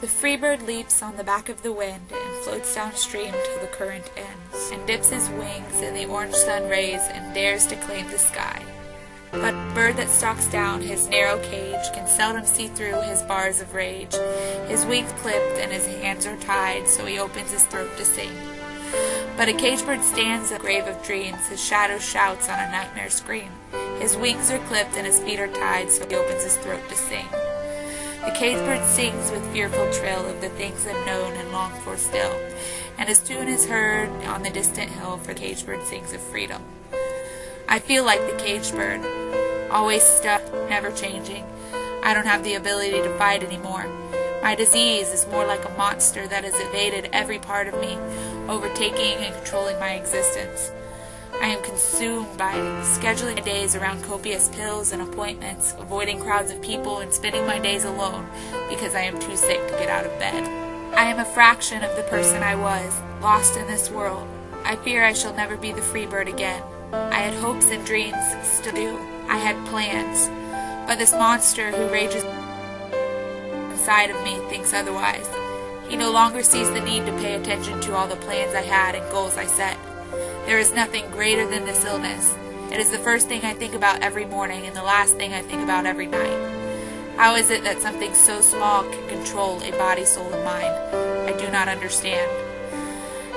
The free bird leaps on the back of the wind and floats downstream till the current ends, and dips his wings in the orange sun rays and dares to claim the sky. But bird that stalks down his narrow cage can seldom see through his bars of rage. His wings clipped and his hands are tied, so he opens his throat to sing. But a caged bird stands at the grave of dreams, his shadow shouts on a nightmare scream. His wings are clipped and his feet are tied, so he opens his throat to sing. The caged bird sings with fearful trill of the things unknown and longed for still, and his tune is heard on the distant hill, for the caged bird sings of freedom. I feel like the caged bird, always stuck, never changing. I don't have the ability to fight anymore. My disease is more like a monster that has invaded every part of me, overtaking and controlling my existence. I am consumed by scheduling my days around copious pills and appointments, avoiding crowds of people, and spending my days alone because I am too sick to get out of bed. I am a fraction of the person I was, lost in this world. I fear I shall never be the free bird again. I had hopes and dreams, still do. I had plans. But this monster who rages inside of me thinks otherwise. He no longer sees the need to pay attention to all the plans I had and goals I set. There is nothing greater than this illness. It is the first thing I think about every morning and the last thing I think about every night. How is it that something so small can control a body, soul, and mind? I do not understand.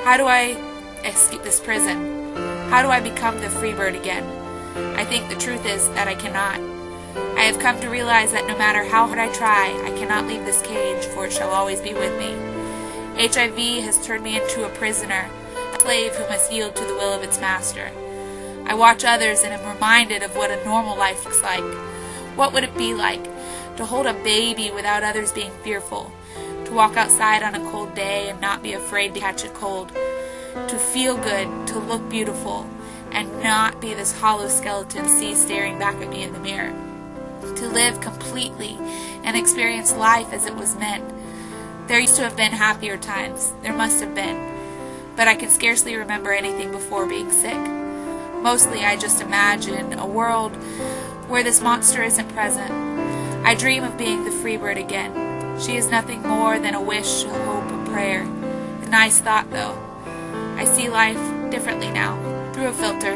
How do I escape this prison? How do I become the free bird again? I think the truth is that I cannot. I have come to realize that no matter how hard I try, I cannot leave this cage, for it shall always be with me. HIV has turned me into a prisoner, a slave who must yield to the will of its master. I watch others and am reminded of what a normal life looks like. What would it be like to hold a baby without others being fearful, to walk outside on a cold day and not be afraid to catch a cold, to feel good, to look beautiful, and not be this hollow skeleton see staring back at me in the mirror, to live completely and experience life as it was meant. There used to have been happier times, there must have been, but I can scarcely remember anything before being sick. Mostly I just imagine a world where this monster isn't present. I dream of being the free bird again. She is nothing more than a wish, a hope, a prayer. A nice thought, though. I see life differently now, through a filter.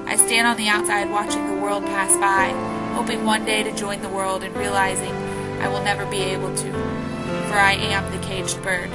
I stand on the outside watching the world pass by, hoping one day to join the world and realizing I will never be able to, for I am the caged bird.